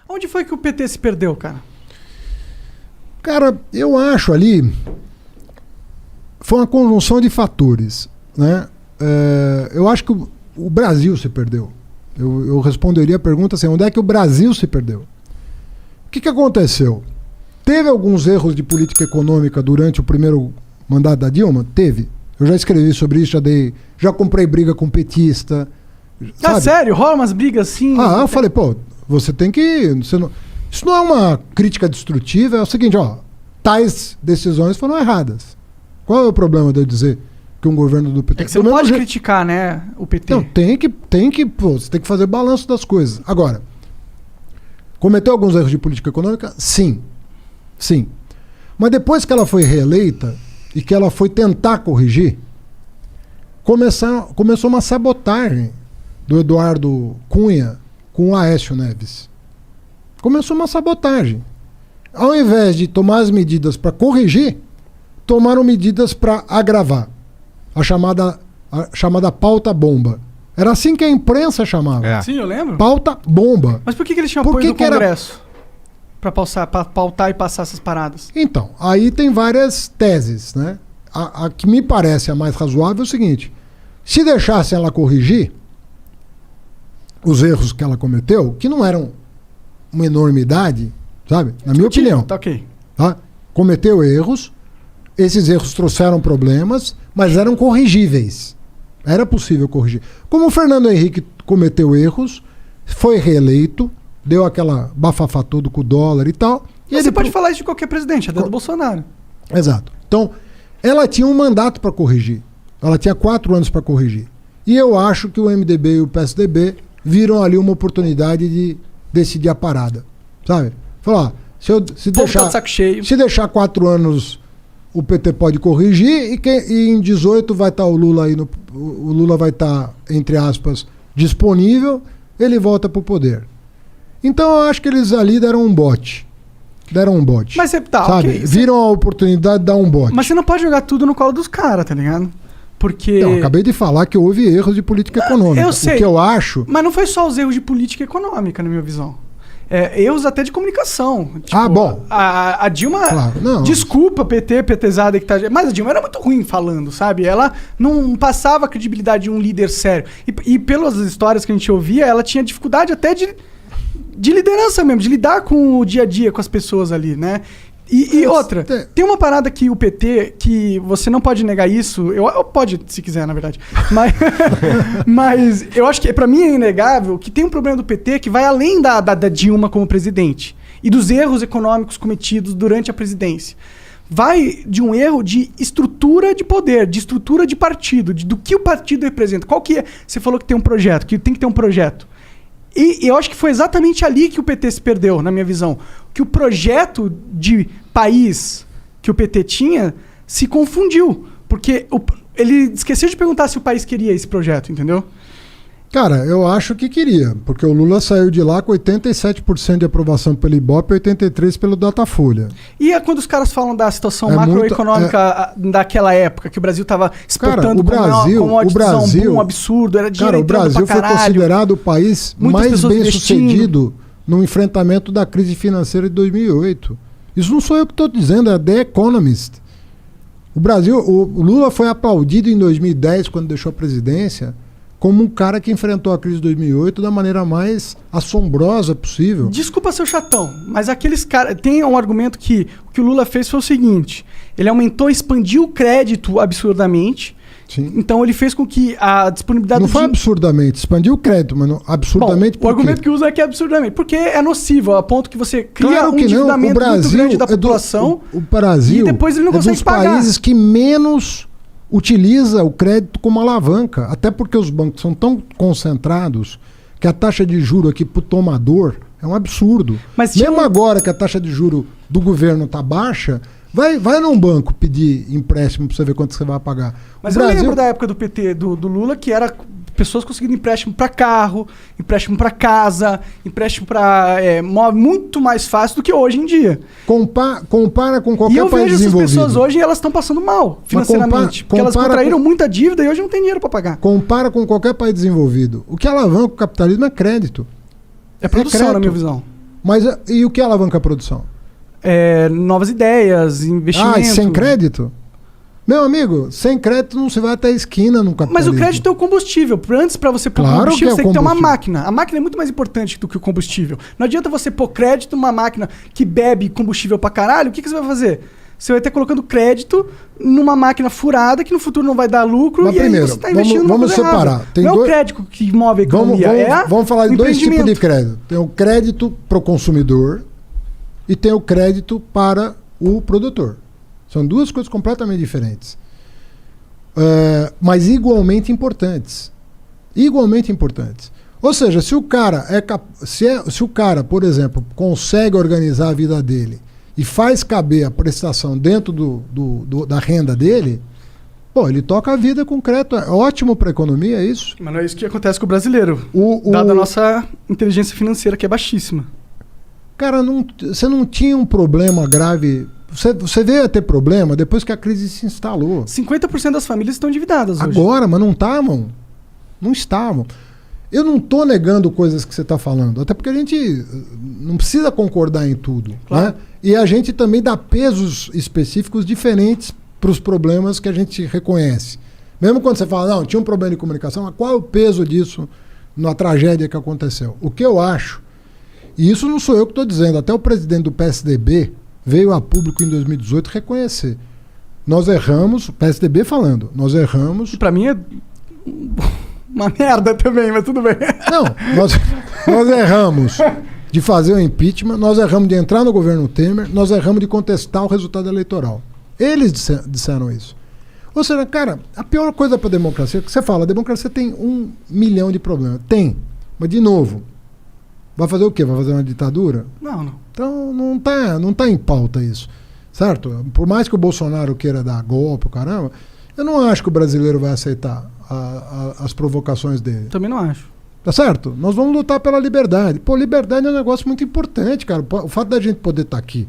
Onde foi que o PT se perdeu, cara? Cara, eu acho ali... Foi uma conjunção de fatores, né? Eu acho que o Brasil se perdeu. Eu responderia a pergunta assim, onde é que o Brasil se perdeu? O que aconteceu? Teve alguns erros de política econômica durante o primeiro mandato da Dilma? Teve. Eu já escrevi sobre isso, já comprei briga com petista. Ah, sério? Rola umas brigas assim? Eu falei, pô, você tem que... Isso não é uma crítica destrutiva, é o seguinte, ó, tais decisões foram erradas. Qual é o problema de eu dizer que um governo do PT... É que você não pode criticar, né, o PT. Não, você tem que fazer balanço das coisas. Agora, cometeu alguns erros de política econômica? Sim. Sim. Mas depois que ela foi reeleita e que ela foi tentar corrigir, começou uma sabotagem do Eduardo Cunha com o Aécio Neves. Começou uma sabotagem. Ao invés de tomar as medidas para corrigir, tomaram medidas para agravar. A chamada pauta bomba. Era assim que a imprensa chamava. Sim, eu lembro. Pauta bomba. Mas por que eles tinham apoio do Congresso? Pra pautar e passar essas paradas? Então, aí tem várias teses, né? A que me parece a mais razoável é o seguinte: se deixassem ela corrigir os erros que ela cometeu, que não eram uma enormidade, sabe? Na minha opinião. Tá ok. Tá? Cometeu erros, esses erros trouxeram problemas, mas eram corrigíveis. Era possível corrigir. Como o Fernando Henrique cometeu erros, foi reeleito, deu aquela bafafá todo com o dólar e tal. E você pode falar isso de qualquer presidente, até do Bolsonaro. Exato. Então, ela tinha um mandato para corrigir. Ela tinha 4 anos para corrigir. E eu acho que o MDB e o PSDB viram ali uma oportunidade de decidir a parada. Sabe? Falar, se deixar 4 anos, o PT pode corrigir e em 18 vai estar o Lula aí. O Lula vai estar, entre aspas, disponível, ele volta para o poder. Então eu acho que eles ali deram um bote. Mas você tá, sabe? okay. Viram a oportunidade de dar um bote. Mas você não pode jogar tudo no colo dos caras, tá ligado? Porque... Eu acabei de falar que houve erros de política econômica. Eu sei. O que eu acho... Mas não foi só os erros de política econômica, na minha visão. Erros até de comunicação. Tipo, bom. A Dilma... Claro, não. Desculpa, PTzada que tá... Mas a Dilma era muito ruim falando, sabe? Ela não passava a credibilidade de um líder sério. E pelas histórias que a gente ouvia, ela tinha dificuldade até de liderança mesmo, de lidar com o dia a dia, com as pessoas ali, né? E outra, tem uma parada que o PT, que você não pode negar isso, eu pode se quiser, na verdade, mas eu acho que pra mim é inegável que tem um problema do PT que vai além da Dilma como presidente e dos erros econômicos cometidos durante a presidência. Vai de um erro de estrutura de poder, de estrutura de partido, do que o partido representa. Qual que é? Você falou que tem um projeto, que tem que ter um projeto. E eu acho que foi exatamente ali que o PT se perdeu, na minha visão. Que o projeto de país que o PT tinha se confundiu. Porque ele esqueceu de perguntar se o país queria esse projeto, entendeu? Cara, eu acho que queria. Porque o Lula saiu de lá com 87% de aprovação pelo Ibope e 83% pelo Datafolha. E quando os caras falam da situação macroeconômica daquela época, que o Brasil estava exportando um absurdo, era dinheiro. Cara, o Brasil foi considerado o país mais bem-sucedido no enfrentamento da crise financeira de 2008. Isso não sou eu que estou dizendo, é The Economist. O Lula foi aplaudido em 2010, quando deixou a presidência, como um cara que enfrentou a crise de 2008 da maneira mais assombrosa possível. Desculpa ser chatão, mas aqueles caras... Tem um argumento que o que o Lula fez foi o seguinte: ele aumentou, expandiu o crédito absurdamente. Sim. Então ele fez com que a disponibilidade... Não foi absurdamente, expandiu o crédito, mas não, absurdamente. Bom, o argumento que usa é que é absurdamente, porque é nocivo, a ponto que você cria um endividamento muito grande da população. O Brasil e depois ele não consegue pagar. É dos países que menos utiliza o crédito como alavanca, até porque os bancos são tão concentrados que a taxa de juro aqui pro tomador é um absurdo. Mas mesmo agora que a taxa de juro do governo tá baixa, vai num banco pedir empréstimo para você ver quanto você vai pagar. Mas eu lembro da época do PT, do Lula, que era pessoas conseguindo empréstimo para carro, empréstimo para casa, empréstimo para móvel, muito mais fácil do que hoje em dia. Compara com qualquer país desenvolvido. E eu vejo essas pessoas hoje e elas estão passando mal financeiramente. Porque elas contraíram muita dívida e hoje não tem dinheiro para pagar. Compara com qualquer país desenvolvido. O que alavanca o capitalismo é crédito. É produção, na minha visão. Mas e o que alavanca a produção? Novas ideias, investimento. Ah, e sem crédito? Meu amigo, sem crédito não se vai até a esquina no capitalismo. Mas o crédito é o combustível. Antes, para você pôr Claro combustível, que é você o tem que ter uma combustível. máquina. A máquina é muito mais importante do que o combustível. Não adianta você pôr crédito numa máquina que bebe combustível pra caralho. O que você vai fazer? Você vai estar colocando crédito numa máquina furada que no futuro não vai dar lucro. Mas e primeiro, aí você está investindo numa vamos coisa separar. errada. Tem não é o dois- crédito que move a economia. Vamos falar de o dois tipos de empreendimento. crédito. Tem o crédito para o consumidor e tem o crédito para o produtor. São duas coisas completamente diferentes. Mas igualmente importantes. Igualmente importantes. Ou seja, se o cara se o cara, por exemplo, consegue organizar a vida dele e faz caber a prestação dentro da renda dele, pô, ele toca a vida com crédito. É ótimo para a economia, é isso? Mas não é isso que acontece com o brasileiro. Dada a nossa inteligência financeira, que é baixíssima. Cara, você não tinha um problema grave. Você veio a ter problema depois que a crise se instalou. 50% das famílias estão endividadas hoje. Agora, mas não estavam. Não estavam. Eu não estou negando coisas que você está falando, até porque a gente não precisa concordar em tudo. Claro. Né? E a gente também dá pesos específicos diferentes para os problemas que a gente reconhece. Mesmo quando você fala, não, tinha um problema de comunicação, mas qual é o peso disso na tragédia que aconteceu? O que eu acho, e isso não sou eu que estou dizendo, até o presidente do PSDB veio a público em 2018 reconhecer. Nós erramos, o PSDB falando, nós erramos. Pra mim é uma merda também, mas tudo bem. Não, nós erramos de fazer o impeachment, nós erramos de entrar no governo Temer, nós erramos de contestar o resultado eleitoral. Eles disseram isso. Ou seja, cara, a pior coisa para a democracia, que você fala, a democracia tem 1 milhão de problemas. Tem, mas de novo, vai fazer o quê? Vai fazer uma ditadura? Não. Então não tá em pauta isso, certo? Por mais que o Bolsonaro queira dar golpe, o caramba, eu não acho que o brasileiro vai aceitar as provocações dele. Também não acho. Tá certo? Nós vamos lutar pela liberdade. Pô, liberdade é um negócio muito importante, cara. O fato da gente poder estar aqui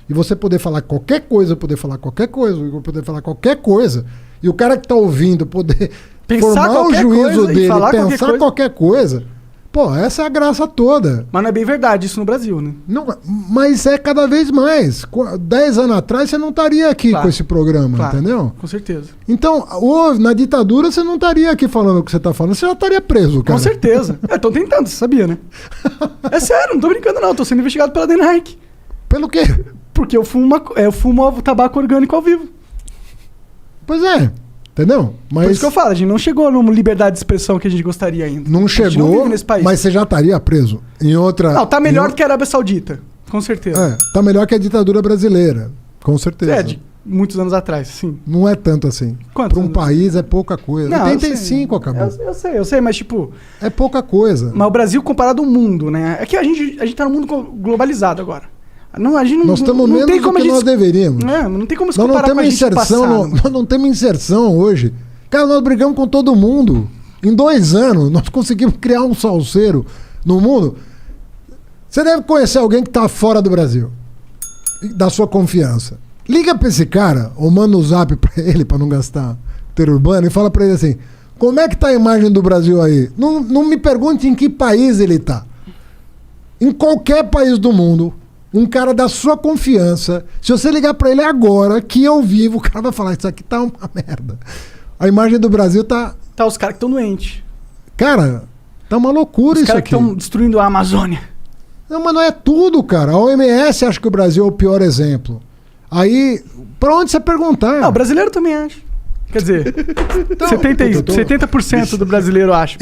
e você poder falar qualquer coisa, poder falar qualquer coisa, e o cara que tá ouvindo poder Pensar formar o qualquer juízo coisa e dele, falar pensar qualquer coisa. Pô, essa é a graça toda. Mas não é bem verdade isso no Brasil, né? Não, mas é cada vez mais. 10 anos atrás você não estaria aqui com esse programa, entendeu? Com certeza. Então, na ditadura você não estaria aqui falando o que você está falando, você já estaria preso, cara. Com certeza. Estão tentando, você sabia, né? É sério, não tô brincando não, tô sendo investigado pela DENARC. Pelo quê? Porque eu fumo tabaco orgânico ao vivo. Pois é. Entendeu? Mas por isso que eu falo, a gente não chegou numa liberdade de expressão que a gente gostaria ainda. Não chegou, não vive nesse país. mas você já estaria preso em outra... Não, tá melhor do que a Arábia Saudita, com certeza. Tá melhor que a ditadura brasileira, com certeza. De muitos anos atrás, sim. Não é tanto assim. Quantos Para um anos? país é pouca coisa. Não, 85 acabou. Eu sei, mas tipo... É pouca coisa. Mas o Brasil comparado ao mundo, né? É que a gente tá num mundo globalizado agora. Não, a gente não, nós estamos menos tem como do que nós deveríamos. Não tem como se Nós não comparar com a temos gente inserção, nós não temos inserção hoje. Cara, nós brigamos com todo mundo. Em 2 anos, nós conseguimos criar um salseiro no mundo. Você deve conhecer alguém que está fora do Brasil, da sua confiança. Liga para esse cara, ou manda um zap para ele, para não gastar ter urbano, e fala para ele assim, como é que tá a imagem do Brasil aí? Não me pergunte em que país ele tá. Em qualquer país do mundo, um cara da sua confiança, se você ligar para ele agora, que eu vivo, o cara vai falar, isso aqui tá uma merda. A imagem do Brasil tá... Tá os caras que estão doentes. Cara, tá uma loucura isso aqui. Os caras que estão destruindo a Amazônia. Não, mas não é tudo, cara. A OMS acha que o Brasil é o pior exemplo. Aí, pra onde você perguntar? Não, o brasileiro também acha. Quer dizer, Então, 70% do brasileiro acha.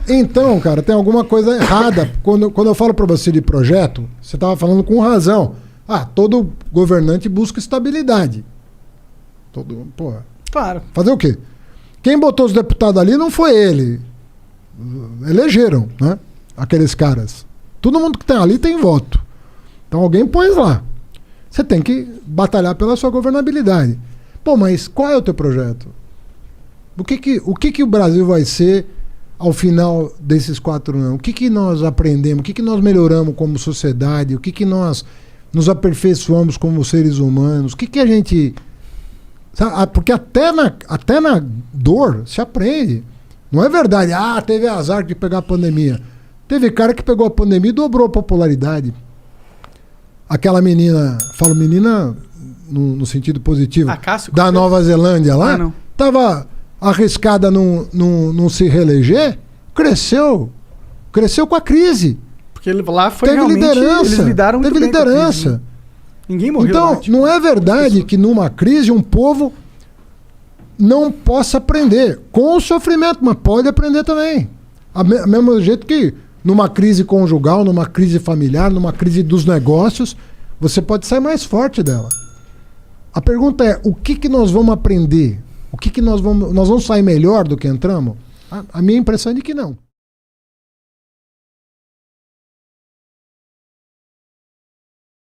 Então, cara, tem alguma coisa errada. Quando eu falo pra você de projeto, você tava falando com razão. Todo governante busca estabilidade. Porra. Claro. Fazer o quê? Quem botou os deputados ali não foi ele. Elegeram, né? Aqueles caras. Todo mundo que tem ali tem voto. Então alguém pôs lá. Você tem que batalhar pela sua governabilidade. Pô, mas qual é o teu projeto? O que o Brasil vai ser ao final desses 4 anos? O que nós aprendemos? O que nós melhoramos como sociedade? O que nós nos aperfeiçoamos como seres humanos? O que a gente... Sabe? Porque até na dor se aprende. Não é verdade. Teve azar de pegar a pandemia. Teve cara que pegou a pandemia e dobrou a popularidade. aquela menina, falo menina no sentido positivo, Cássio, da Nova Zelândia lá, não. estava arriscada não se reeleger, cresceu com a crise. Porque lá foi Teve realmente... liderança. Eles lidaram muito Teve bem com a crise, liderança. né? Ninguém morreu Então, lá, tipo, não é verdade que numa crise um povo não possa aprender com o sofrimento, mas pode aprender também. Mesmo jeito que numa crise conjugal, numa crise familiar, numa crise dos negócios, você pode sair mais forte dela. A pergunta é, o que nós vamos aprender? Nós vamos sair melhor do que entramos? A minha impressão é de que não.